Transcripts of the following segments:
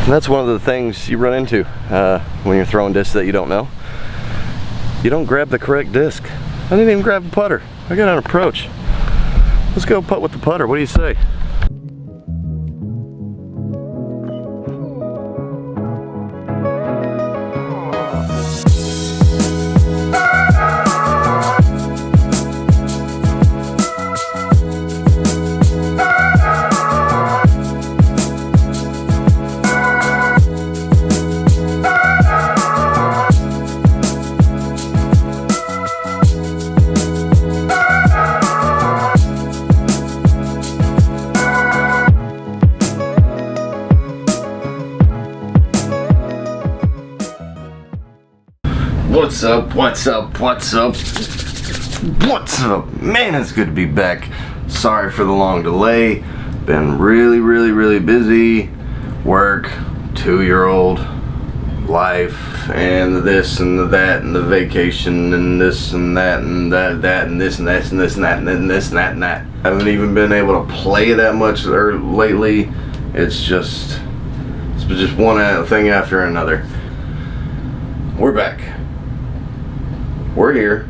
And that's one of the things you run into when you're throwing discs that you don't know. You don't grab the correct disc. I didn't even grab a putter. I got an approach. Let's go putt with the putter. What do you say? What's up, what's up, what's up, what's up? Man, it's good to be back. Sorry for the long delay. Been really busy. Work, 2-year-old, life, and this and the that and the vacation and this and that and that and this and this and this and that and then this and that and that. I haven't even been able to play that much lately. It's just one thing after another. We're back. We're here.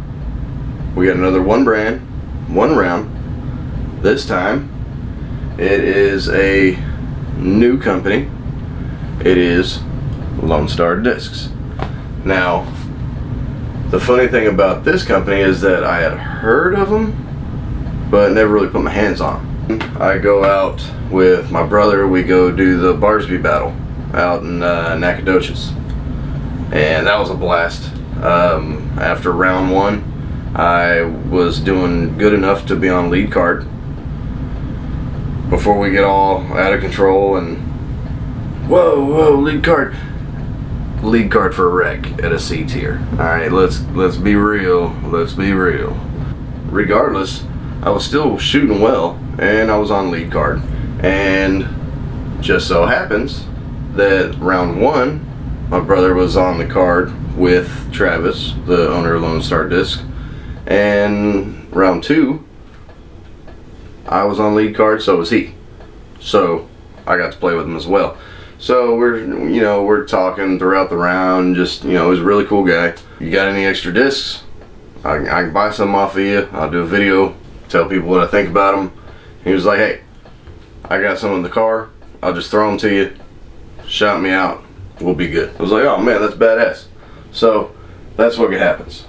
We got another one brand, one round. This time, it is a new company. It is LONESTAR Discs. Now, the funny thing about this company is that I had heard of them, but never really put my hands on them. I go out with my brother. We go do the Barsby battle out in Nacogdoches, and that was a blast. After round one, I was doing good enough to be on lead card before we get all out of control and whoa, lead card for a wreck at a C tier. All right, let's be real. Regardless, I was still shooting well and I was on lead card, and just so happens that round one, my brother was on the card with Travis, the owner of LONESTAR Discs, and round two, I was on lead card, so was he. So I got to play with him as well. So we're talking throughout the round. Just he's a really cool guy. You got any extra discs? I can buy some off of you. I'll do a video, tell people what I think about them. He was like, hey, I got some in the car. I'll just throw them to you. Shout me out. We'll be good. I was like, oh man, that's badass. So that's what happens.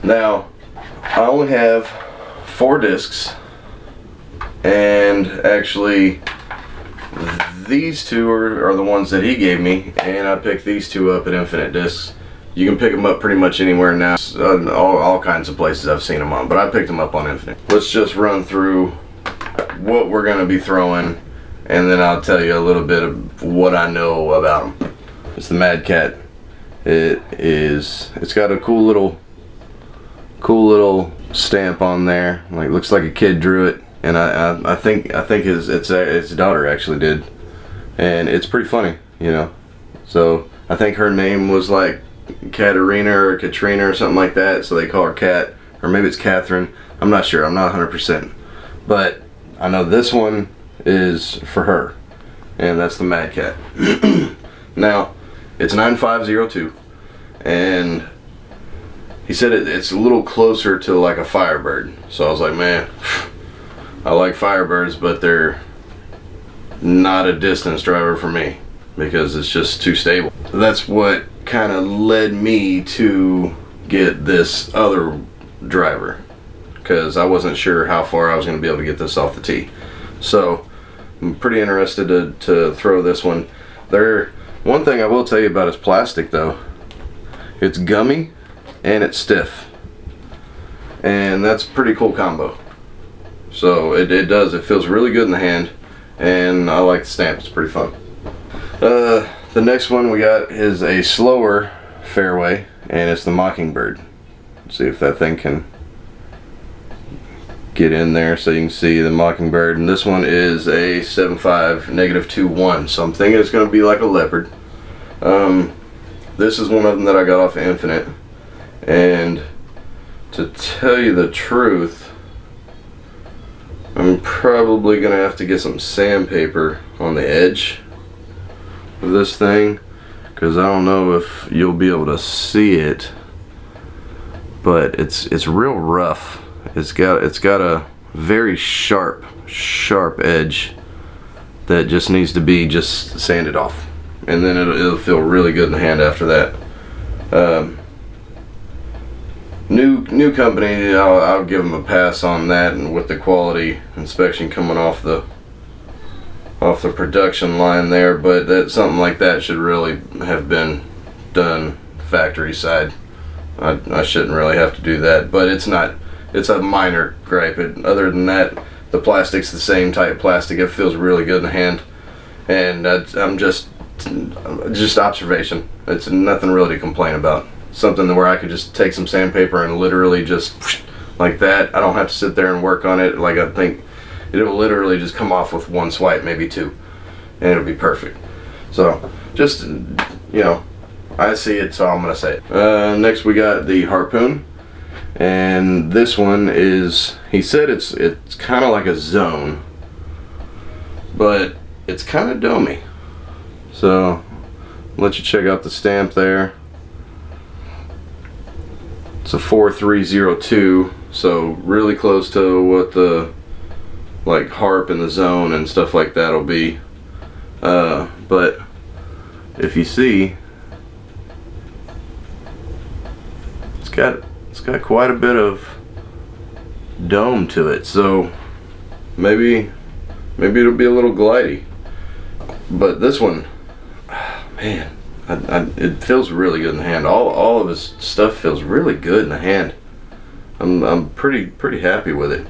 Now, I only have 4 discs, and actually these 2 are the ones that he gave me, and I picked these 2 up at Infinite Discs. You can pick them up pretty much anywhere now, all kinds of places I've seen them on, but I picked them up on Infinite. Let's just run through what we're going to be throwing, and then I'll tell you a little bit of what I know about them. It's the Mad Cat. It's got a cool little stamp on there. Like, looks like a kid drew it, and I think its daughter actually did, and it's pretty funny, So I think her name was like Katarina or Katrina or something like that, so they call her Kat, or maybe it's Catherine. I'm not sure. I'm not 100%, but I know this one is for her, and that's the Mad Cat. Now, it's 9502, and he said it's a little closer to like a Firebird. So I was like, man, I like Firebirds, but they're not a distance driver for me because it's just too stable. That's what kind of led me to get this other driver, because I wasn't sure how far I was going to be able to get this off the tee. So I'm pretty interested to throw this one. One thing I will tell you about is plastic though. It's gummy and it's stiff, and that's a pretty cool combo. So it feels really good in the hand, and I like the stamp. It's pretty fun. The next one we got is a slower fairway, and it's the Mockingbird. Let's see if that thing can get in there so you can see the Mockingbird. And this one is a 7.5 -2.1, so I'm thinking it's going to be like a Leopard. This is one of them that I got off of Infinite, and to tell you the truth, I'm probably going to have to get some sandpaper on the edge of this thing, because I don't know if you'll be able to see it, but it's real rough. It's got a very sharp edge that just needs to be just sanded off, and then it'll feel really good in the hand after that. New company, I'll give them a pass on that, and with the quality inspection coming off the production line there, but that something like that should really have been done factory side. I shouldn't really have to do that, but it's not. It's a minor gripe. Other than that, the plastic's the same type plastic. It feels really good in the hand, and I'm just observation. It's nothing really to complain about. Something where I could just take some sandpaper and literally just like that. I don't have to sit there and work on it. Like, I think it'll literally just come off with one swipe, maybe two, and it'll be perfect. So just, you know, I see it, so I'm gonna say it. Next we got the Harpoon, and this one is, he said it's kind of like a zone, but it's kind of domey. So I'll let you check out the stamp there. It's a 4302, so really close to what the like harp and the zone and stuff like that will be. But if you see, it's got quite a bit of dome to it, so maybe it'll be a little glidey. But this one, man, it feels really good in the hand. All of his stuff feels really good in the hand. I'm pretty happy with it,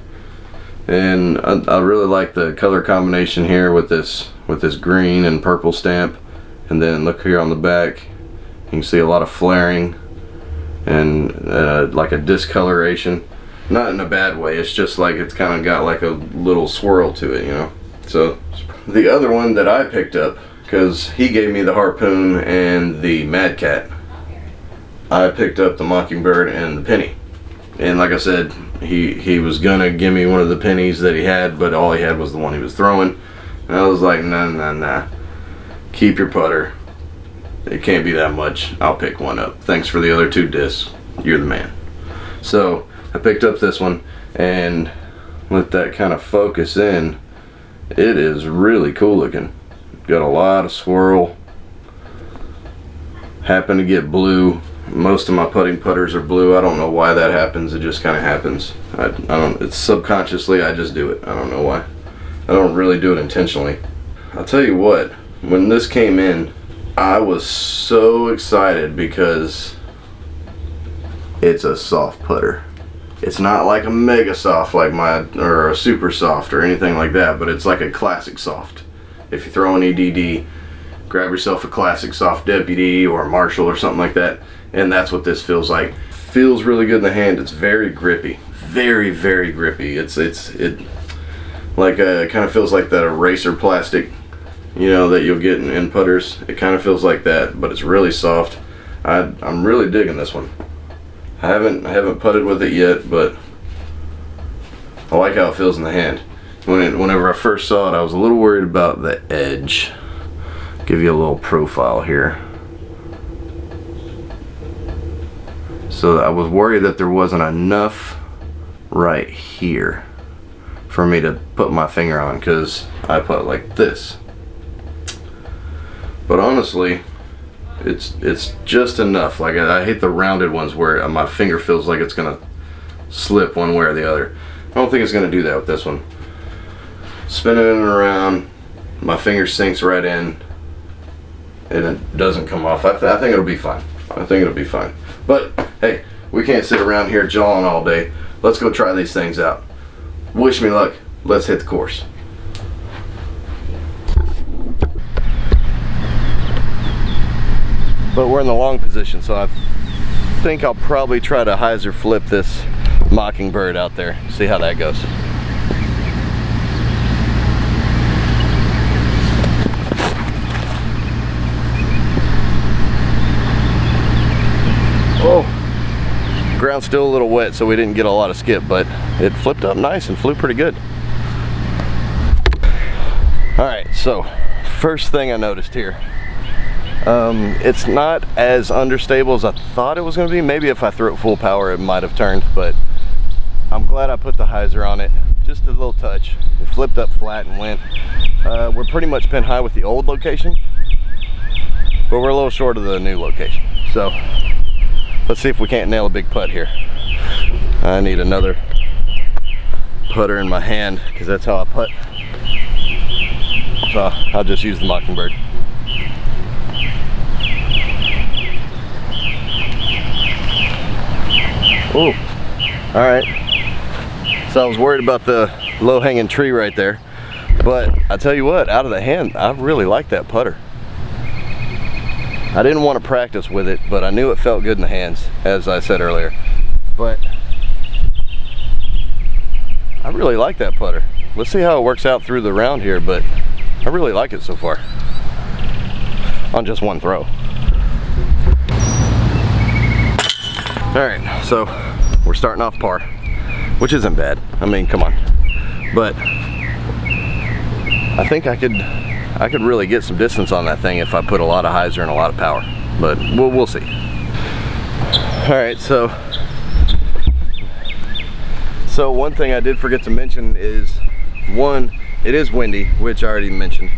and I really like the color combination here with this green and purple stamp. And then look here on the back, you can see a lot of flaring and like a discoloration. Not in a bad way. It's just like it's kind of got like a little swirl to it, you know. So the other one that I picked up, because he gave me the Harpoon and the Mad Cat, I picked up the Mockingbird and the penny. And like I said, he was gonna give me one of the pennies that he had, but all he had was the one he was throwing. And I was like, nah. Keep your putter. It can't be that much. I'll pick one up. Thanks for the other two discs. You're the man. So I picked up this one, and let that kind of focus in. It is really cool looking. Got a lot of swirl. Happen to get blue. Most of my putting putters are blue. I don't know why that happens. It just kind of happens. I don't. It's subconsciously. I just do it. I don't know why. I don't really do it intentionally. I'll tell you what. When this came in, I was so excited because it's a soft putter. It's not like a mega soft like or a super soft or anything like that, but it's like a classic soft. If you throw an EDD, grab yourself a classic soft Deputy or a Marshall or something like that, and that's what this feels like. Feels really good in the hand. It's very grippy, very grippy. It like kind of feels like that eraser plastic, you know, that you'll get in putters. It kind of feels like that, but it's really soft. I'm really digging this one. I haven't putted with it yet, but I like how it feels in the hand. Whenever I first saw it, I was a little worried about the edge. Give you a little profile here. So I was worried that there wasn't enough right here for me to put my finger on, because I put like this. But honestly, it's just enough. Like, I hate the rounded ones where my finger feels like it's gonna slip one way or the other. I don't think it's gonna do that with this one. Spinning it around, my finger sinks right in, and it doesn't come off. I think it'll be fine. I think it'll be fine. But hey, we can't sit around here jawing all day. Let's go try these things out. Wish me luck. Let's hit the course. But we're in the long position, so I think I'll probably try to hyzer flip this Mockingbird out there. See how that goes. Oh, ground's still a little wet, so we didn't get a lot of skip, but it flipped up nice and flew pretty good. All right, so first thing I noticed here, It's not as understable as I thought it was going to be. Maybe if I threw it full power, it might have turned, but I'm glad I put the hyzer on it. Just a little touch. It flipped up flat and went. We're pretty much pin high with the old location, but we're a little short of the new location. So let's see if we can't nail a big putt here. I need another putter in my hand because that's how I putt. So I'll just use the Mockingbird. Ooh, all right. So I was worried about the low-hanging tree right there, but I tell you what, out of the hand, I really like that putter. I didn't want to practice with it, but I knew it felt good in the hands, as I said earlier. But I really like that putter. Let's see how it works out through the round here, but I really like it so far on just one throw. All right, so we're starting off par, which isn't bad. I mean, come on. But I think I could really get some distance on that thing if I put a lot of hyzer and a lot of power, but we'll see. All right, so one thing I did forget to mention is, one, it is windy, which I already mentioned,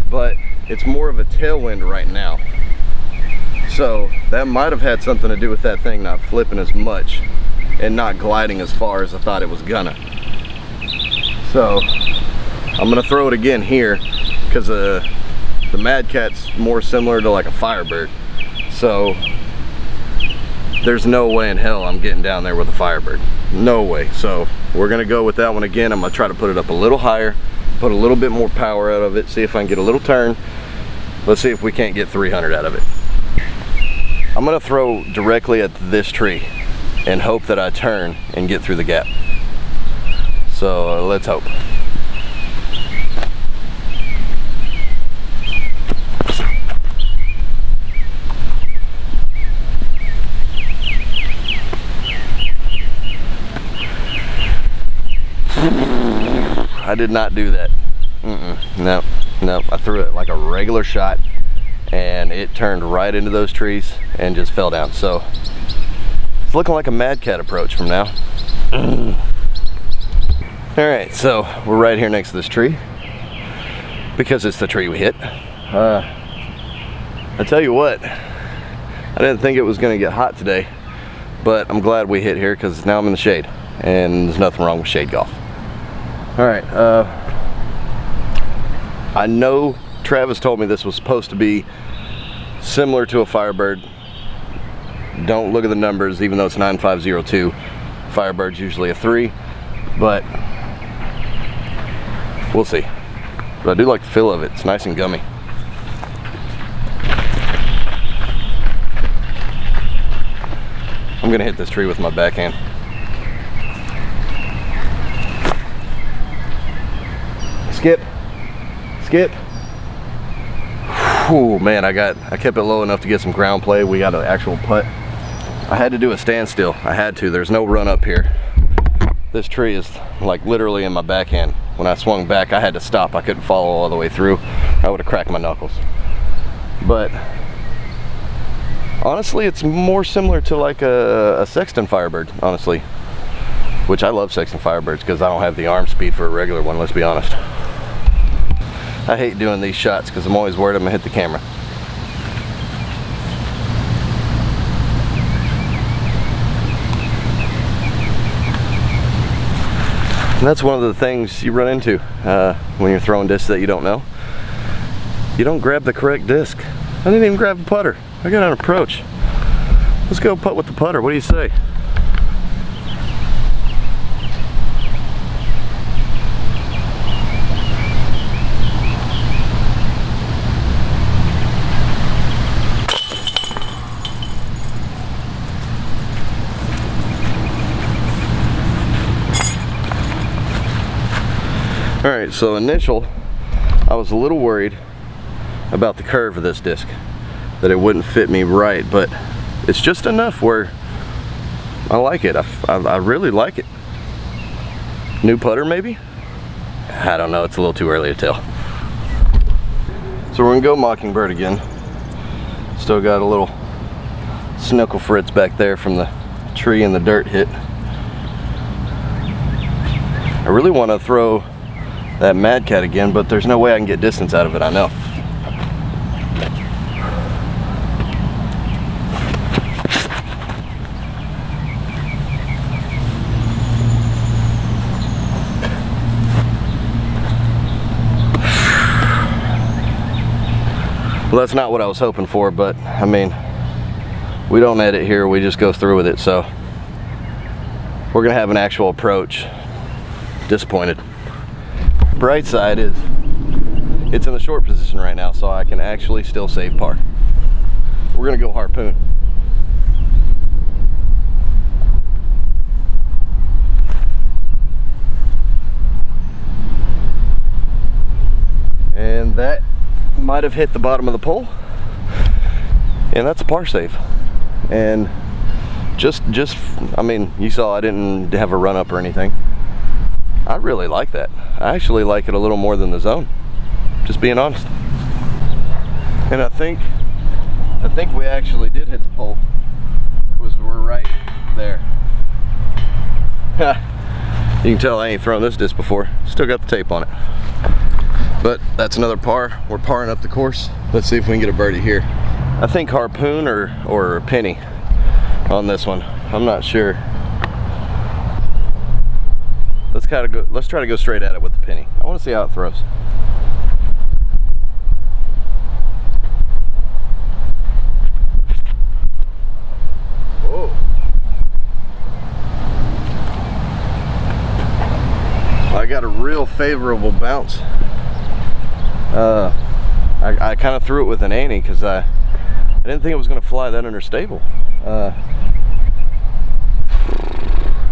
but it's more of a tailwind right now. So that might have had something to do with that thing not flipping as much and not gliding as far as I thought it was gonna. So I'm gonna throw it again here because the Mad Cat's more similar to like a Firebird. So there's no way in hell I'm getting down there with a Firebird. No way. So we're gonna go with that one again. I'm gonna try to put it up a little higher, put a little bit more power out of it, see if I can get a little turn. Let's see if we can't get 300 out of it. I'm gonna throw directly at this tree and hope that I turn and get through the gap. So let's hope. I did not do that. No, I threw it like a regular shot and it turned right into those trees and just fell down. So it's looking like a Mad Cat approach from now. All right, so we're right here next to this tree because it's the tree we hit. I tell you what, I didn't think it was gonna get hot today, but I'm glad we hit here because now I'm in the shade and there's nothing wrong with shade golf. All right, I know Travis told me this was supposed to be similar to a Firebird. Don't look at the numbers, even though it's 9502. Firebird's usually a 3, but we'll see. But I do like the feel of it. It's nice and gummy. I'm gonna hit this tree with my backhand. Skip, skip. Oh man, I kept it low enough to get some ground play. We got an actual putt. I had to do a standstill. I had to. There's no run up here. This tree is like literally in my backhand. When I swung back, I had to stop. I couldn't follow all the way through. I would have cracked my knuckles. But honestly, it's more similar to like a Sexton Firebird, honestly. Which I love Sexton Firebirds because I don't have the arm speed for a regular one, let's be honest. I hate doing these shots because I'm always worried I'm gonna hit the camera. And that's one of the things you run into when you're throwing discs that you don't know. You don't grab the correct disc. I didn't even grab the putter. I got an approach. Let's go putt with the putter. What do you say? Alright, so initial, I was a little worried about the curve of this disc, that it wouldn't fit me right, but it's just enough where I like it. I really like it. New putter maybe? I don't know, it's a little too early to tell. So we're gonna go Mockingbird again. Still got a little snickle fritz back there from the tree and the dirt hit. I really want to throw that Mad Cat again, but there's no way I can get distance out of it, I know. Well, that's not what I was hoping for, but I mean, we don't edit here, we just go through with it, so we're gonna have an actual approach. Disappointed. Bright side is it's in the short position right now, so I can actually still save par. We're gonna go harpoon. And that might have hit the bottom of the pole, and that's a par save. And just I mean, you saw I didn't have a run up or anything. I really like that. I actually like it a little more than the zone, just being honest. And I think we actually did hit the pole, because we're right there. You can tell I ain't thrown this disc before. Still got the tape on it. But that's another par. We're parring up the course. Let's see if we can get a birdie here. I think harpoon or penny on this one. I'm not sure. Let's try to go straight at it with the penny. I want to see how it throws. Whoa. I got a real favorable bounce. I kind of threw it with an ante because I didn't think it was going to fly that understable.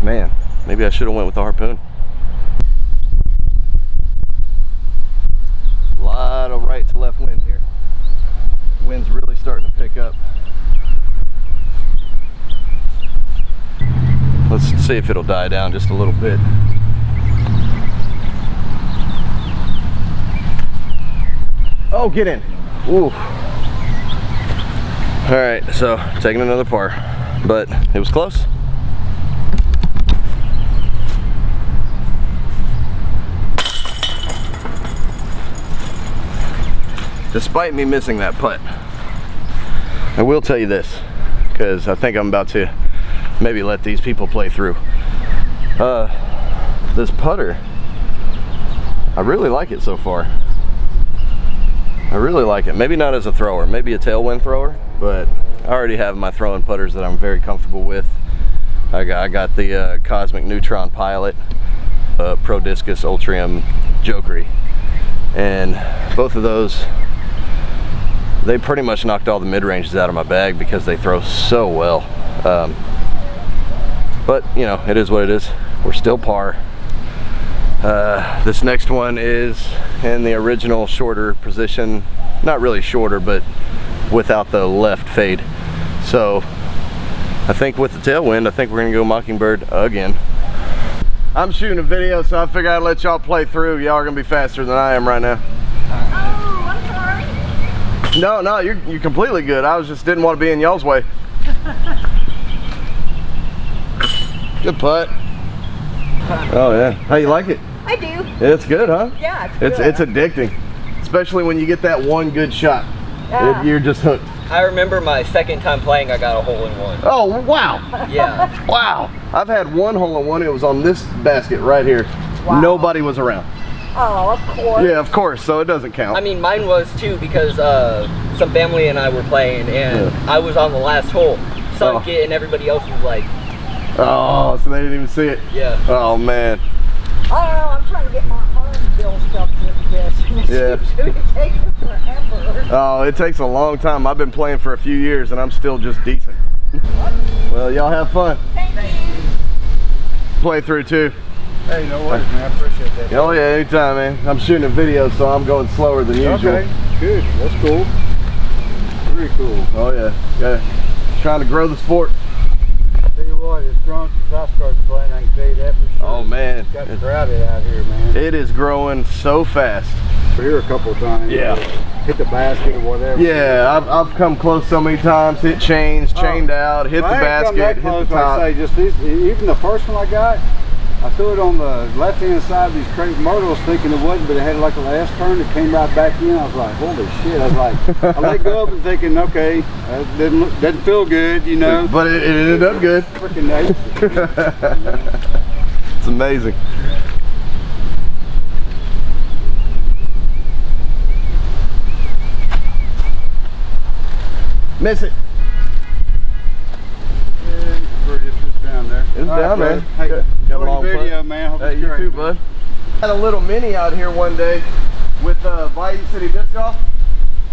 Man, maybe I should have went with the harpoon. A lot of right to left wind here. Wind's really starting to pick up. Let's see if it'll die down just a little bit. Oh, get in. Ooh. All right, so taking another par, but it was close. Despite me missing that putt, I will tell you this, because I think I'm about to maybe let these people play through. This putter, I really like it so far. I really like it. Maybe not as a thrower, maybe a tailwind thrower, but I already have my throwing putters that I'm very comfortable with. I got the Cosmic Neutron Pilot, Pro Discus Ultrium Jokery, and both of those, they pretty much knocked all the mid-ranges out of my bag because they throw so well. But you know, it is what it is. We're still par. This next one is in the original shorter position, not really shorter, but without the left fade. So I think with the tailwind, I think we're gonna go Mockingbird again. I'm shooting a video, so I figured I'd let y'all play through. Y'all are gonna be faster than I am right now. Oh, I'm sorry. No, you're completely good. I just didn't want to be in y'all's way. Good putt. Oh yeah. How you like it? I do. It's good, huh? Yeah, it's good. It's addicting, especially when you get that one good shot. Yeah. You're just hooked. I remember my second time playing, I got a hole-in-one. Oh wow! Yeah. Wow! I've had one hole-in-one. It was on this basket right here. Wow. Nobody was around. Oh, of course. Yeah, of course. So it doesn't count. I mean, mine was too, because some family and I were playing, and Yeah. I was on the last hole. Sunk Oh. it, and everybody else was like, Oh, so they didn't even see it. yeah. Oh man. Oh, I'm trying to get my arm built up with this. Yeah. It's taking forever. Oh, it takes a long time. I've been playing for a few years and I'm still just decent. Well, y'all have fun. Thank you. Play through too. Hey, no worries, man. I appreciate that. Oh yeah, anytime, man. I'm shooting a video, so I'm going slower than usual. Okay, good. That's cool. Very cool. Oh yeah. Trying to grow the sport. Tell you what, it's grown since I started playing. I can tell you that for sure. Oh man. It's got crowded out here, man. It is growing so fast. We're here a couple of times. Yeah. hit the basket or whatever. Yeah, I've come close so many times. Hit chains, chained out, hit the basket, hit the top. Like I say, just these, even the first one I got, I threw it on the left-hand side of these crepe myrtles thinking it wasn't, but it had like a last turn. It came right back in. I was like, holy shit. I was like, I let go of it thinking, okay, that doesn't feel good, you know. But it ended up good. Freaking nice. It's amazing. Miss it. It's down there. It's down there. Hey, got a long video, man. Hope hey, it's you great. too, bud. Had a little mini out here one day with Bayou City Disc Golf.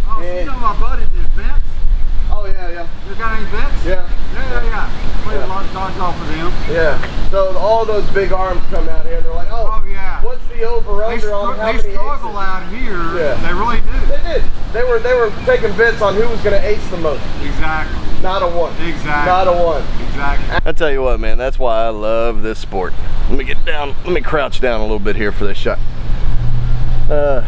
Oh, so you know my buddy did Vince? Oh yeah. You got any Vince? Yeah. Yeah. Played a lot of dodge off of them. Yeah. So all those big arms come out here and they're like, oh yeah. what's the over-under on how many aces? They struggle out here. Yeah. They really do. They did. They were taking bets on who was going to ace the most. Exactly. Not a one. Exactly. Not a one. Exactly. I tell you what, man, that's why I love this sport. Let me get down. Let me crouch down a little bit here for this shot. I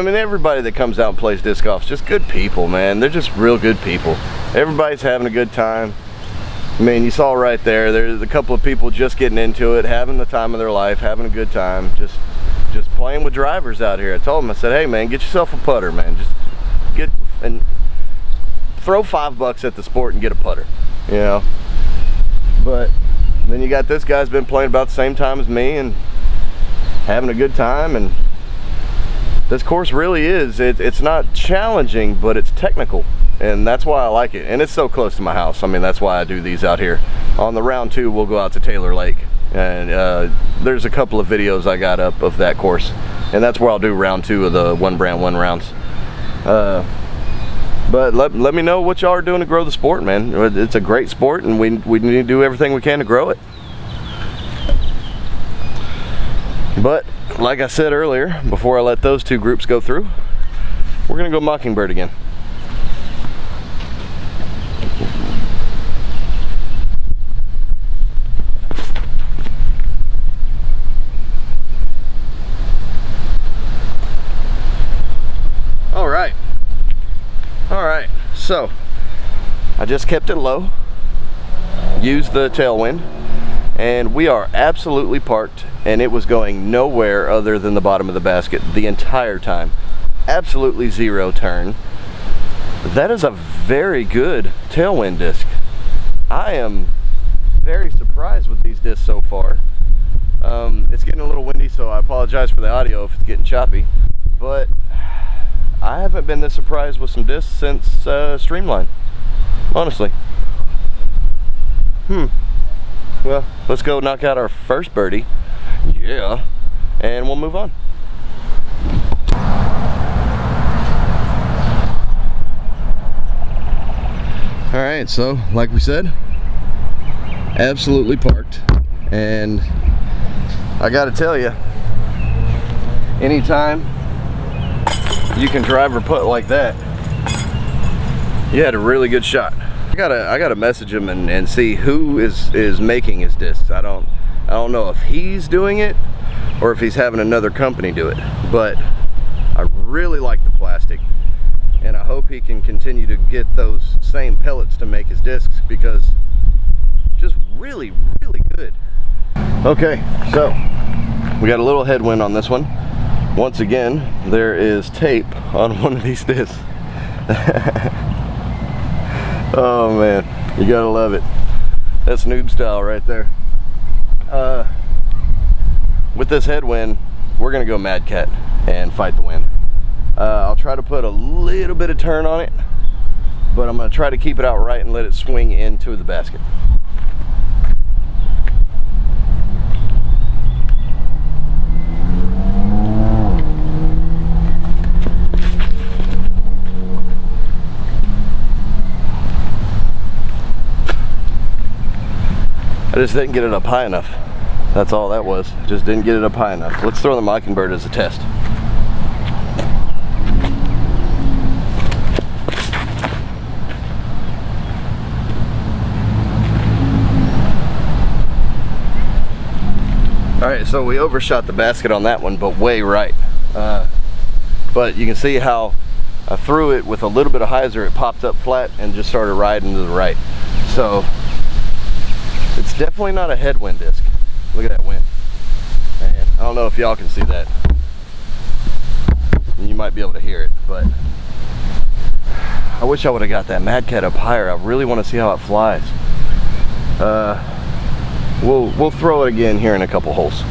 mean, everybody that comes out and plays disc golf is just good people, man. They're just real good people. Everybody's having a good time. I mean, you saw right there, there's a couple of people just getting into it, having the time of their life, having a good time, just playing with drivers out here. I told them, I said, hey man, get yourself a putter, man. Just get and throw $5 at the sport and get a putter, you know. But then you got this guy's been playing about the same time as me and having a good time. And this course really is, it's not challenging, but it's technical, and that's why I like it. And it's so close to my house. I mean, that's why I do these out here. On the round 2, we'll go out to Taylor Lake, and there's a couple of videos I got up of that course, and that's where I'll do round 2 of the one brand one rounds. But let me know what y'all are doing to grow the sport, man. It's a great sport, and we need to do everything we can to grow it. But like I said earlier, before I let those two groups go through, we're gonna go Mockingbird again. All right, so I just kept it low, used the tailwind, and we are absolutely parked, and it was going nowhere other than the bottom of the basket the entire time. Absolutely zero turn. That is a very good tailwind disc. I am very surprised with these discs so far. It's getting a little windy, so I apologize for the audio if it's getting choppy, but I haven't been this surprised with some discs since Streamline, honestly. Well, let's go knock out our first birdie. Yeah. And we'll move on. All right, so like we said, absolutely parked. And I gotta tell you, anytime you can drive or putt like that, you had a really good shot. I gotta message him and see who is making his discs. I don't know if he's doing it or if he's having another company do it, but I really like the plastic, and I hope he can continue to get those same pellets to make his discs, because just really good. Okay, so we got a little headwind on this one. Once again, there is tape on one of these discs. Oh man, you gotta love it. That's noob style right there. With this headwind, we're gonna go Mad Cat and fight the wind. I'll try to put a little bit of turn on it, but I'm gonna try to keep it out right and let it swing into the basket. I just didn't get it up high enough. That's all that was. Just didn't get it up high enough. Let's throw the Mockingbird as a test. All right, so we overshot the basket on that one, but way right. but you can see how I threw it with a little bit of hyzer, it popped up flat and just started riding to the right. So it's definitely not a headwind disc. Look at that wind. Man, I don't know if y'all can see that. You might be able to hear it, but I wish I would have got that Mad Cat up higher. I really want to see how it flies. We'll throw it again here in a couple holes.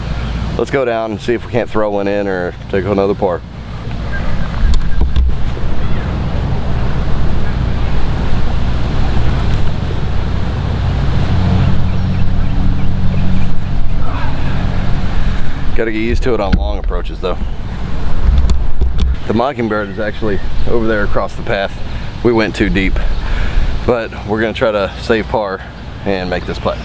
Let's go down and see if we can't throw one in or take another par. Got to get used to it on long approaches though. The Mockingbird is actually over there across the path. We went too deep, but we're going to try to save par and make this putt.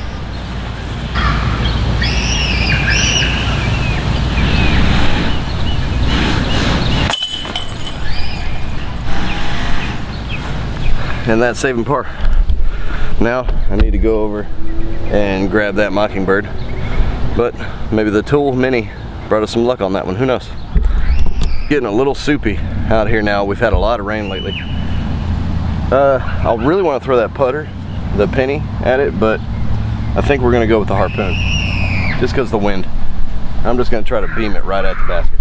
And that's saving par. Now I need to go over and grab that Mockingbird, but maybe the Tool Mini brought us some luck on that one. Who knows? Getting a little soupy out here now. We've had a lot of rain lately. I really want to throw that putter, the penny, at it, but I think we're going to go with the harpoon just because the wind. I'm just going to try to beam it right at the basket.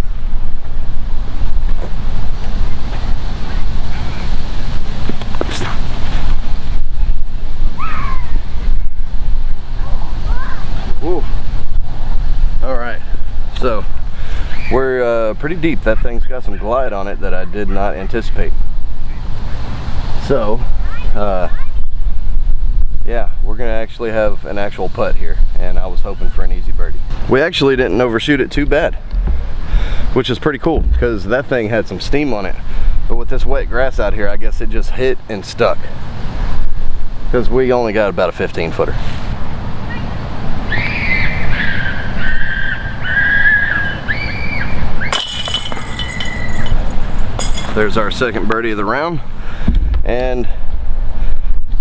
Woo. All right, so we're pretty deep. That thing's got some glide on it that I did not anticipate. So yeah, we're gonna actually have an actual putt here, and I was hoping for an easy birdie. We actually didn't overshoot it too bad, which is pretty cool because that thing had some steam on it, but with this wet grass out here, I guess it just hit and stuck because we only got about a 15-footer. There's our second birdie of the round, and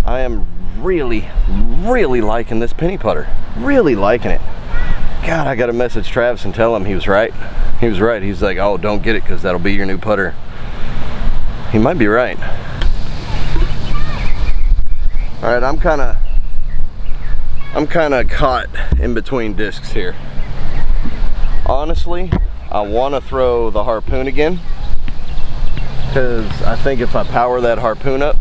I am really liking this penny putter. Really liking it. God, I gotta message Travis and tell him he was right. He was right. He's like, oh, don't get it because that'll be your new putter. He might be right. All right, I'm kind of caught in between discs here. Honestly, I want to throw the harpoon again, because I think if I power that harpoon up,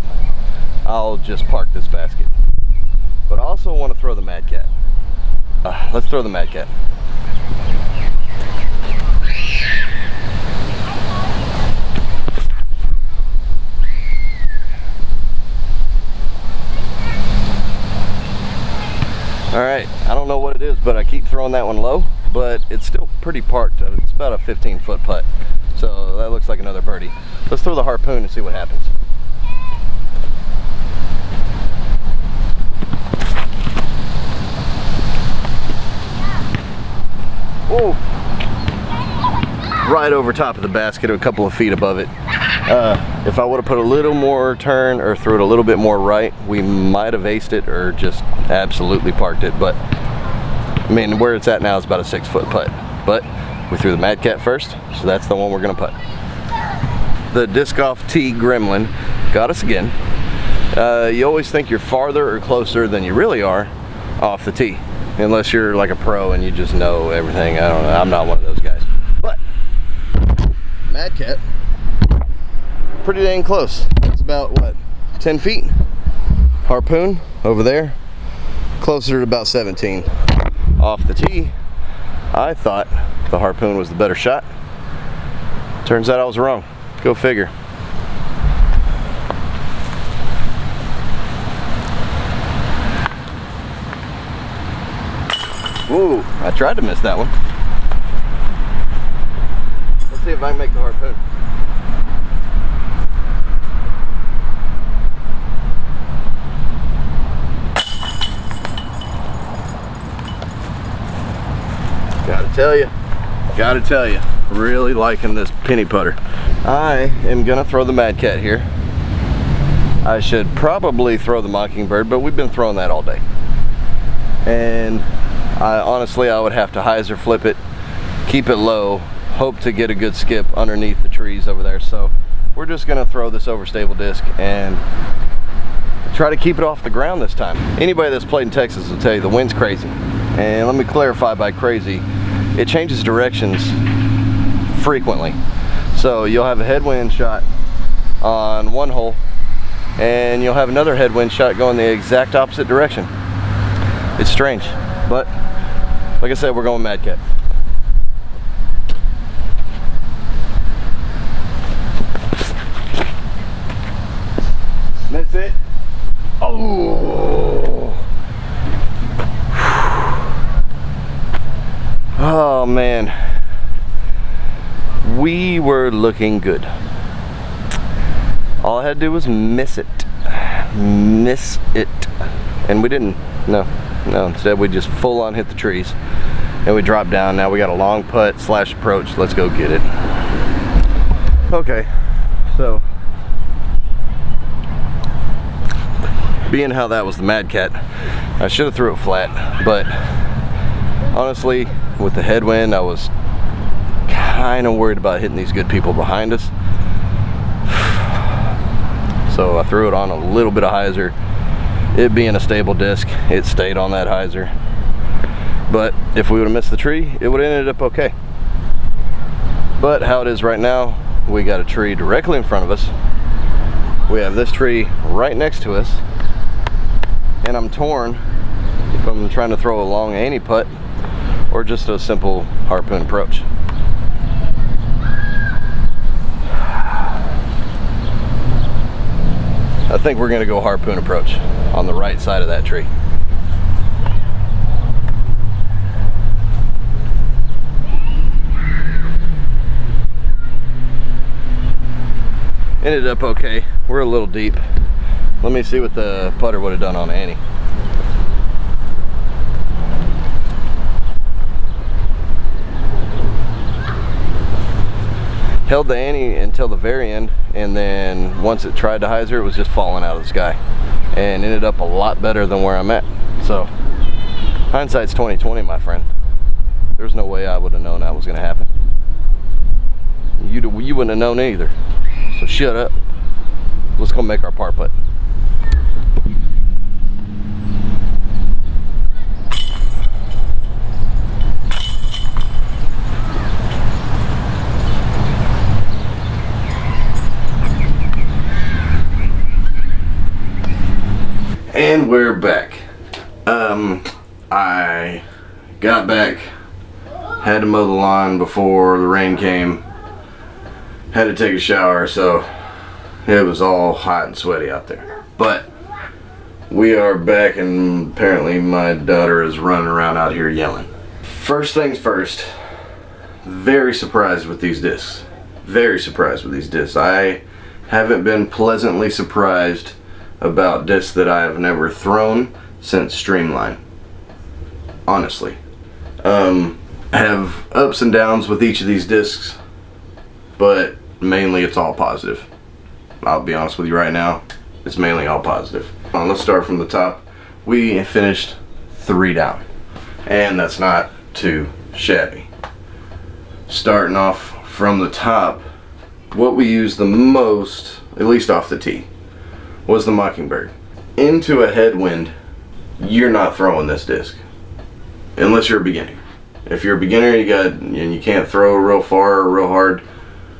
I'll just park this basket. But I also want to throw the Mad Cat. Let's throw the Mad Cat. All right, I don't know what it is, but I keep throwing that one low, but it's still pretty parked. It's about a 15-foot putt. So that looks like another birdie. Let's throw the harpoon and see what happens. Whoa! Right over top of the basket, a couple of feet above it. If I would have put a little more turn or threw it a little bit more right, we might have aced it or just absolutely parked it. But I mean, where it's at now is about a 6-foot putt. But we threw the Mad Cat first, so that's the one we're gonna putt. The disc off tee gremlin got us again. You always think you're farther or closer than you really are off the tee, unless you're like a pro and you just know everything. I don't know, I'm not one of those guys. But Mad Cat, pretty dang close. It's about what, 10 feet? Harpoon over there, closer to about 17. Off the tee, I thought the harpoon was the better shot. Turns out I was wrong. Go figure. Ooh, I tried to miss that one. Let's see if I can make the harpoon. Gotta tell you, really liking this penny putter. I am gonna throw the Mad Cat here. I should probably throw the Mockingbird, but we've been throwing that all day. And honestly, I would have to hyzer flip it, keep it low, hope to get a good skip underneath the trees over there. So we're just gonna throw this over stable disc and try to keep it off the ground this time. Anybody that's played in Texas will tell you the wind's crazy. And let me clarify by crazy, it changes directions frequently. So you'll have a headwind shot on one hole and you'll have another headwind shot going the exact opposite direction. It's strange, but like I said, we're going Mad Cat. That's it. Oh. Oh man, we were looking good. All I had to do was miss it, and we didn't. No. Instead we just full on hit the trees, and we dropped down. Now we got a long putt / approach. Let's go get it. Okay, so being how that was the Mad Cat, I should have threw it flat, but honestly, with the headwind, I was kind of worried about hitting these good people behind us. So I threw it on a little bit of hyzer. It being a stable disc, it stayed on that hyzer. But if we would have missed the tree, it would have ended up okay. But how it is right now, we got a tree directly in front of us. We have this tree right next to us. And I'm torn if I'm trying to throw a long Annie putt or just a simple harpoon approach. I think we're gonna go harpoon approach on the right side of that tree. Ended up okay. We're a little deep. Let me see what the putter would have done on Annie. Held the Annie until the very end, and then once it tried to hyzer, it was just falling out of the sky, and ended up a lot better than where I'm at. So hindsight's 20/20, my friend. There's no way I would have known that was going to happen. You wouldn't have known either. So shut up. Let's go make our par putt. And we're back. I got back, had to mow the lawn before the rain came, had to take a shower, so it was all hot and sweaty out there. But we are back, and apparently my daughter is running around out here yelling. First things first, very surprised with these discs. Very surprised with these discs. I haven't been pleasantly surprised about discs that I have never thrown since Streamline. Honestly. I have ups and downs with each of these discs, but mainly it's all positive. I'll be honest with you right now, it's mainly all positive. Let's start from the top. We finished 3 down, and that's not too shabby. Starting off from the top, what we used the most, at least off the tee, was the Mockingbird. Into a headwind, you're not throwing this disc unless you're a beginner. If you're a beginner and you can't throw real far or real hard,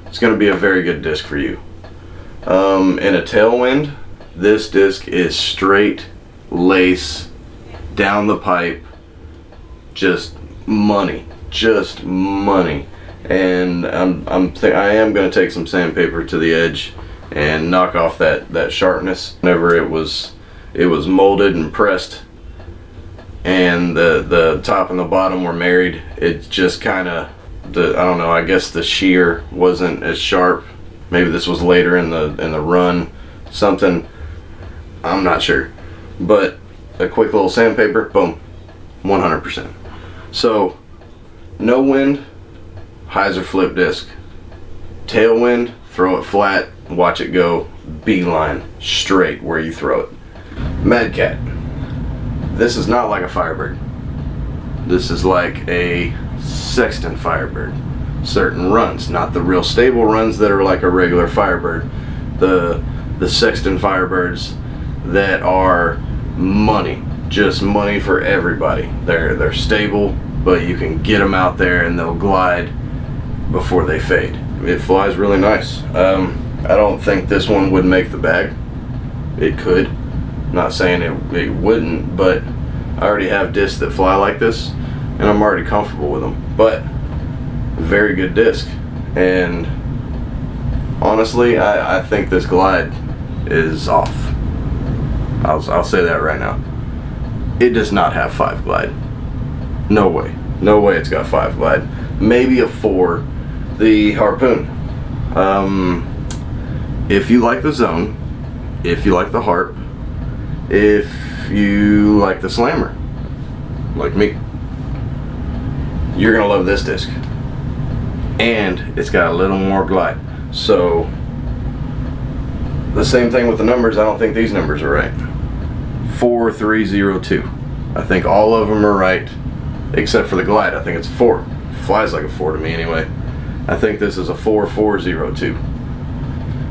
it's going to be a very good disc for you. In a tailwind, this disc is straight lace down the pipe, just money, and I am going to take some sandpaper to the edge and knock off that sharpness. Whenever it was molded and pressed, and the top and the bottom were married, it just kind of, I don't know, I guess the shear wasn't as sharp. Maybe this was later in the run, something, I'm not sure. But a quick little sandpaper, boom, 100%. So no wind, hyzer flip disc. Tailwind, throw it flat, watch it go beeline straight where you throw it. Mad Cat. This is not like a Firebird. This is like a Sexton Firebird. certain runs, not the real stable runs that are like a regular Firebird. The Sexton Firebirds that are money, just money for everybody. They're stable, but you can get them out there and they'll glide before they fade. It flies really nice. I don't think this one would make the bag. It could. Not saying it wouldn't, but I already have discs that fly like this and I'm already comfortable with them. But very good disc, and honestly I think this glide is off. I'll say that right now. It does not have 5 glide. No way. No way it's got 5 glide. Maybe a 4. The Harpoon. If you like the Zone, if you like the Harp, if you like the Slammer, like me, you're gonna love this disc. And it's got a little more glide. So the same thing with the numbers. I don't think these numbers are right. 4302. I think all of them are right except for the glide. I think it's a 4. Flies like a 4 to me anyway. I think this is a 4402.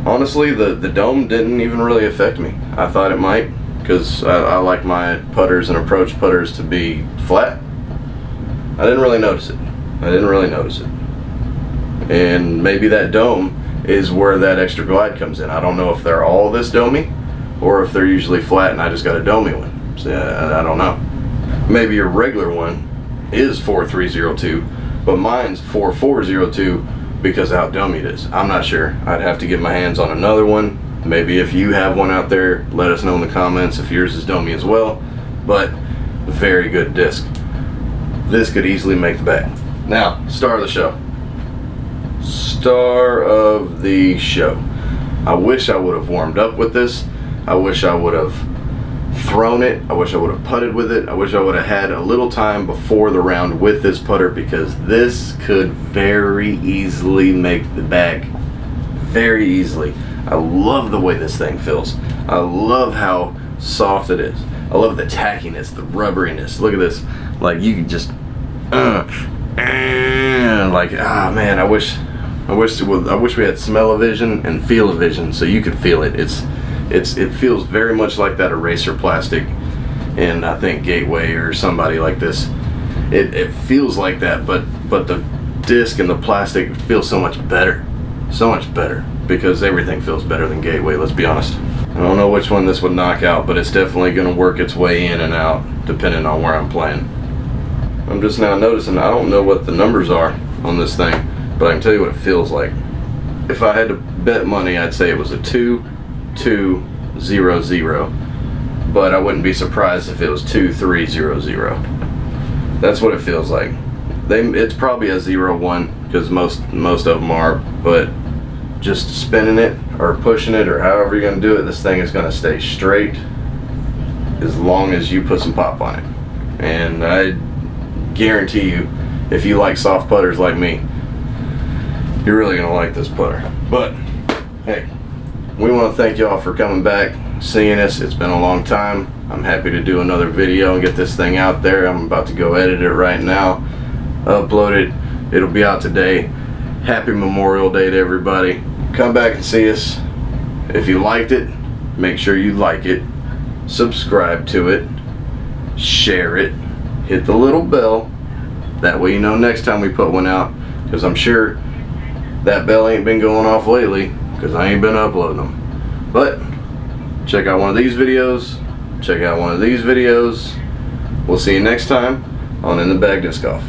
Honestly, the dome didn't even really affect me. I thought it might, because I like my putters and approach putters to be flat. I didn't really notice it. And maybe that dome is where that extra glide comes in. I don't know if they're all this domey or if they're usually flat and I just got a domey one. So, I don't know. Maybe your regular one is 4302, but mine's 4402 because of how domey it is. I'm not sure. I'd have to get my hands on another one. Maybe if you have one out there, let us know in the comments if yours is domey as well. But very good disc. This could easily make the bag. Now, star of the show. Star of the show. I wish I would have warmed up with this. I wish I would have thrown it. I wish I would have putted with it. I wish I would have had a little time before the round with this putter, because this could very easily make the bag. Very easily. I love the way this thing feels. I love how soft it is. I love the tackiness, the rubberiness. Look at this. Like you can just like, ah man, I wish we had smell-o-vision and feel-o-vision so you could feel it. It feels very much like that eraser plastic, and I think Gateway or somebody like this. It feels like that, but the disc and the plastic feels so much better, because everything feels better than Gateway. Let's be honest. I don't know which one this would knock out, but it's definitely going to work its way in and out depending on where I'm playing. I'm just now noticing I don't know what the numbers are on this thing, but I can tell you what it feels like. If I had to bet money, I'd say it was a 2200, but I wouldn't be surprised if it was 2300. That's what it feels like. It's probably a 01 because most of them are, but just spinning it or pushing it or however you're going to do it, this thing is going to stay straight as long as you put some pop on it. And I guarantee you, if you like soft putters like me, you're really going to like this putter. But hey, we want to thank y'all for coming back, seeing us. It's been a long time. I'm happy to do another video and get this thing out there. I'm about to go edit it right now, upload it. It'll be out today. Happy Memorial Day to everybody. Come back and see us. If you liked it, make sure you like it, subscribe to it, share it, hit the little bell. That way you know next time we put one out, because I'm sure that bell ain't been going off lately because I ain't been uploading them. But check out one of these videos, check out one of these videos. We'll see you next time on In the Bag Disc Golf.